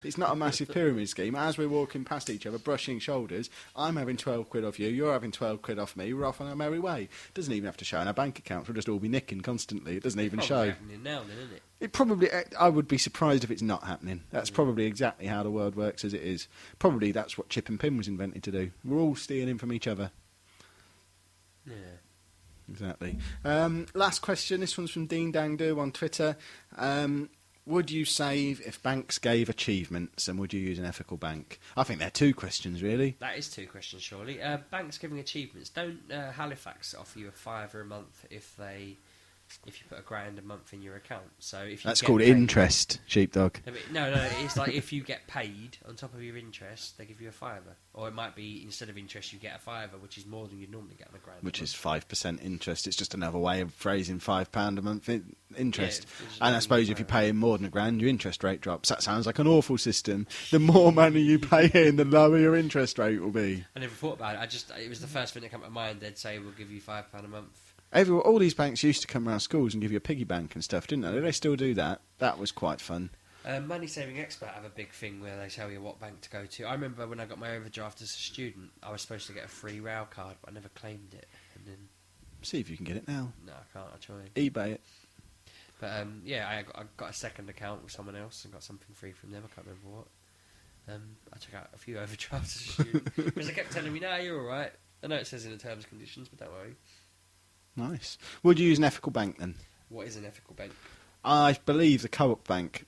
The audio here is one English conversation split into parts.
It's not a massive pyramid scheme. As we're walking past each other, brushing shoulders, I'm having 12 quid off you, you're having 12 quid off me, we're off on our merry way. It doesn't even have to show in our bank accounts, we'll just all be nicking constantly. It doesn't even show. Happening now, then, isn't it? It probably, I would be surprised if it's not happening. That's probably exactly how the world works as it is. Probably that's what chip and pin was invented to do. We're all stealing from each other. Yeah. Exactly. Last question, this one's from Dean Dang Do on Twitter. Would you save if banks gave achievements, and would you use an ethical bank? I think they're two questions, really. That is two questions, surely. Banks giving achievements. Don't Halifax offer you a £5 a month if you put £1,000 a month in your account? So if you That's called interest, sheepdog. No, it's like if you get paid on top of your interest, they give you a £5. Or it might be instead of interest, you get a £5, which is more than you'd normally get on £1,000. Which is 5% interest. It's just another way of phrasing £5 a month interest. Yeah, and I suppose if you're paying more than £1,000, your interest rate drops. That sounds like an awful system. The more money you pay in, the lower your interest rate will be. I never thought about it. It was the first thing that came to mind. They'd say, we'll give you £5 a month. All these banks used to come around schools and give you a piggy bank and stuff, didn't they? Do they still do that? That was quite fun. Money Saving Expert have a big thing where they tell you what bank to go to. I remember when I got my overdraft as a student, I was supposed to get a free rail card, but I never claimed it. And then see if you can get it now. No, I can't. I tried. eBay it. But I got a second account with someone else and got something free from them. I can't remember what. I took out a few overdrafts as a student because they kept telling me, "No, you're all right." I know it says in the terms and conditions, but don't worry. Nice. Would you use an ethical bank then? What is an ethical bank? I believe the Co-op Bank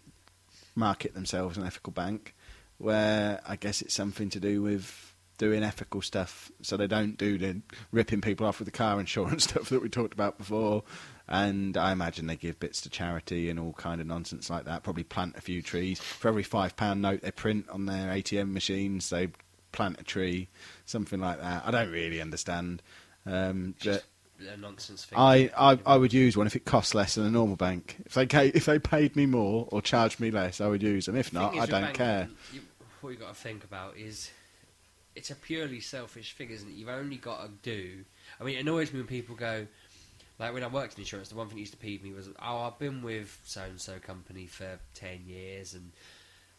market themselves an ethical bank, where I guess it's something to do with doing ethical stuff, so they don't do the ripping people off with the car insurance stuff that we talked about before. And I imagine they give bits to charity and all kind of nonsense like that. Probably plant a few trees. For every £5 note they print on their ATM machines, they plant a tree, something like that. I don't really understand. But a nonsense thing. I would use one if it costs less than a normal bank. If they paid me more or charged me less, I would use them. If not, I don't care. What you've got to think about is it's a purely selfish thing, isn't it? You've only got to do... I mean, it annoys me when people go... Like, when I worked in insurance, the one thing that used to peeve me was, I've been with so-and-so company for 10 years and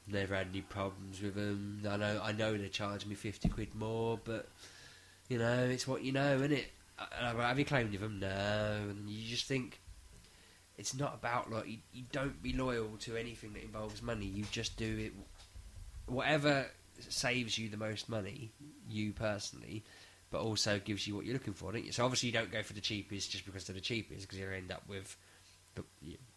never had any problems with them. I know they charge me 50 quid more, but, it's what you know, isn't it? Have you claimed with them? No. And you just think, it's not about, you don't be loyal to anything that involves money. You just do it. Whatever saves you the most money, you personally, but also gives you what you're looking for, don't you? So obviously you don't go for the cheapest just because they're the cheapest, because you'll end up with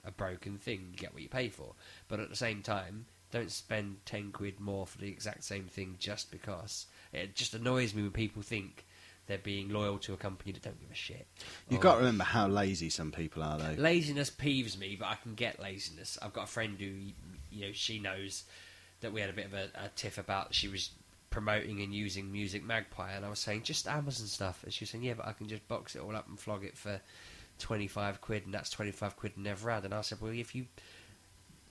a broken thing. You get what you pay for. But at the same time, don't spend 10 quid more for the exact same thing just because. It just annoys me when people think they're being loyal to a company that don't give a shit. You've got to remember how lazy some people are, though. Laziness peeves me, but I can get laziness. I've got a friend who, she knows that we had a bit of a tiff about she was promoting and using Music Magpie, and I was saying, just Amazon stuff. And she was saying, yeah, but I can just box it all up and flog it for 25 quid, and that's 25 quid never had. And I said, well, if you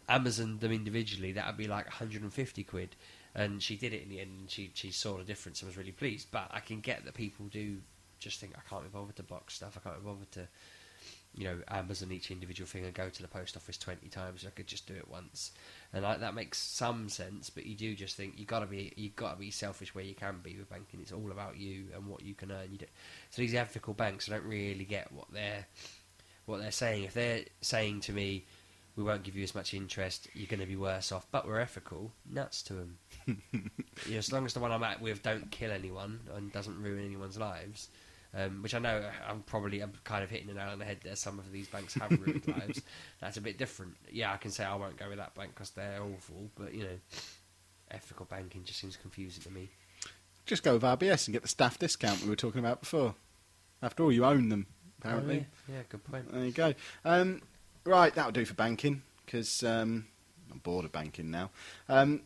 Amazon them individually, that would be like 150 quid. And she did it in the end, and she saw the difference and was really pleased. But I can get that people do just think, I can't be bothered to box stuff, I can't be bothered to, Amazon each individual thing and go to the post office 20 times. I could just do it once. And that makes some sense, but you do just think you've got to be selfish where you can be with banking. It's all about you and what you can earn. So these ethical banks, I don't really get what they're saying. If they're saying to me, we won't give you as much interest, you're going to be worse off, but we're ethical, nuts to them. As long as the one I'm at with don't kill anyone and doesn't ruin anyone's lives, which I know I'm kind of hitting the nail on the head there. Some of these banks have ruined lives. That's a bit different. Yeah, I can say I won't go with that bank because they're awful, but, ethical banking just seems confusing to me. Just go with RBS and get the staff discount we were talking about before. After all, you own them, apparently. Oh, yeah, good point. There you go. Right, that'll do for banking, because I'm bored of banking now.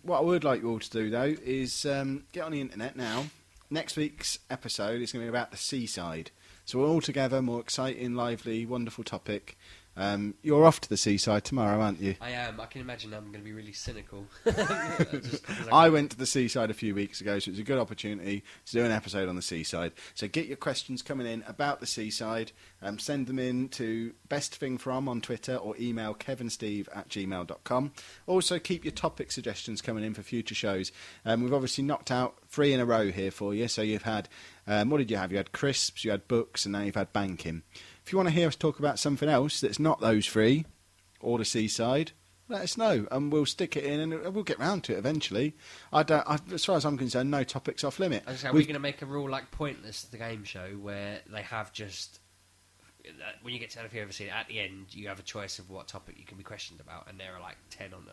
What I would like you all to do, though, is get on the internet now. Next week's episode is going to be about the seaside. So we're all together, more exciting, lively, wonderful topic. You're off to the seaside tomorrow, aren't you? I am. I can imagine I'm going to be really cynical. I went to the seaside a few weeks ago, so it was a good opportunity to do an episode on the seaside. So get your questions coming in about the seaside. Send them in to bestthingfrom on Twitter or email kevinsteve@gmail.com. Also, keep your topic suggestions coming in for future shows. We've obviously knocked out 3 in a row here for you. So you've had, what did you have? You had crisps, you had books, and now you've had banking. If you want to hear us talk about something else that's not those 3 or the seaside, let us know and we'll stick it in and we'll get round to it eventually. As far as I'm concerned, no topics off limit. Are we going to make a rule like Pointless, the game show, where they have just, when you get to, if you ever seen it, at the end you have a choice of what topic you can be questioned about, and there are like 10 on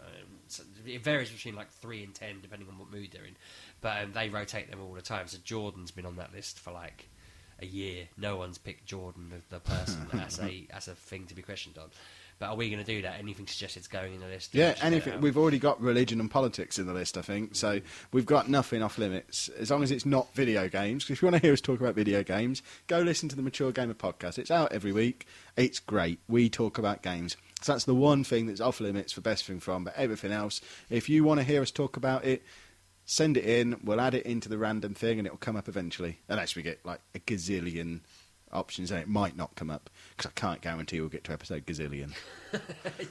so it varies between like 3 and 10 depending on what mood they're in, but they rotate them all the time. So Jordan's been on that list for like a year. No one's picked Jordan, the person, as a thing to be questioned on. But are we going to do that? Anything suggested going in the list? Yeah, anything. We've already got religion and politics in the list, I think. So we've got nothing off limits, as long as it's not video games. 'Cause if you want to hear us talk about video games, go listen to the Mature Gamer podcast. It's out every week. It's great. We talk about games. So that's the one thing that's off limits for Best Thing From. But everything else, if you want to hear us talk about it, send it in. We'll add it into the random thing, and it'll come up eventually. Unless we get like a gazillion options, and it might not come up, because I can't guarantee we'll get to episode gazillion.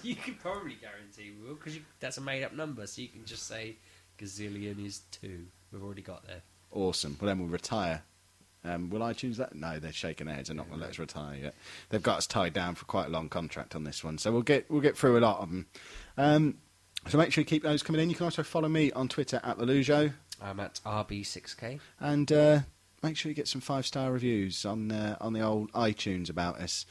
You can probably guarantee we will, because that's a made-up number, so you can just say gazillion is 2. We've already got there. Awesome. Well, then we'll retire. Will iTunes that? No, they're shaking their heads. They're not going to let us retire yet. They've got us tied down for quite a long contract on this one, so we'll get through a lot of them. So make sure you keep those coming in. You can also follow me on Twitter at Lelujo. I'm at RB6K. And make sure you get some 5-star reviews on the old iTunes about us.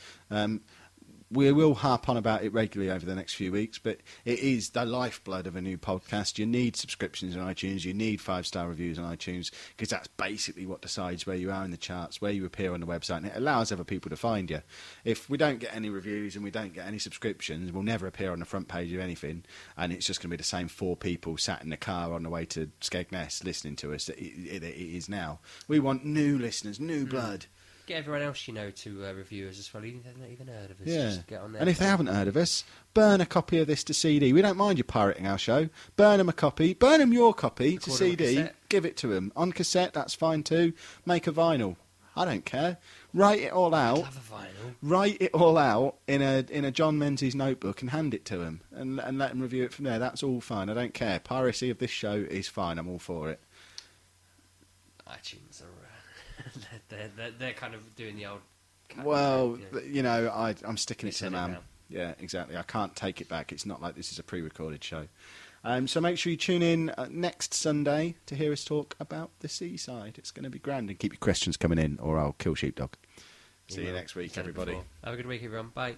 We will harp on about it regularly over the next few weeks, but it is the lifeblood of a new podcast. You need subscriptions on iTunes. You need 5-star reviews on iTunes, because that's basically what decides where you are in the charts, where you appear on the website, and it allows other people to find you. If we don't get any reviews and we don't get any subscriptions, we'll never appear on the front page of anything, and it's just going to be the same 4 people sat in the car on the way to Skegness listening to us. It is now. We want new listeners, new blood. Get everyone else you know to review us as well. They've not even heard of us. Yeah. Just get on there. And if they haven't heard of us, burn a copy of this to CD. We don't mind you pirating our show. Burn them a copy. Burn them your copy to CD. Give it to them. On cassette, that's fine too. Make a vinyl. I don't care. Write it all out. I'd love a vinyl. Write it all out in a John Menzies notebook and hand it to them and let them review it from there. That's all fine. I don't care. Piracy of this show is fine. I'm all for it. iTunes are... they're kind of doing the old... Well, you know, I'm sticking it to the man. Yeah, exactly. I can't take it back. It's not like this is a pre-recorded show. So make sure you tune in next Sunday to hear us talk about the seaside. It's going to be grand. And keep your questions coming in, or I'll kill sheepdog. See you next week, everybody. Have a good week, everyone. Bye.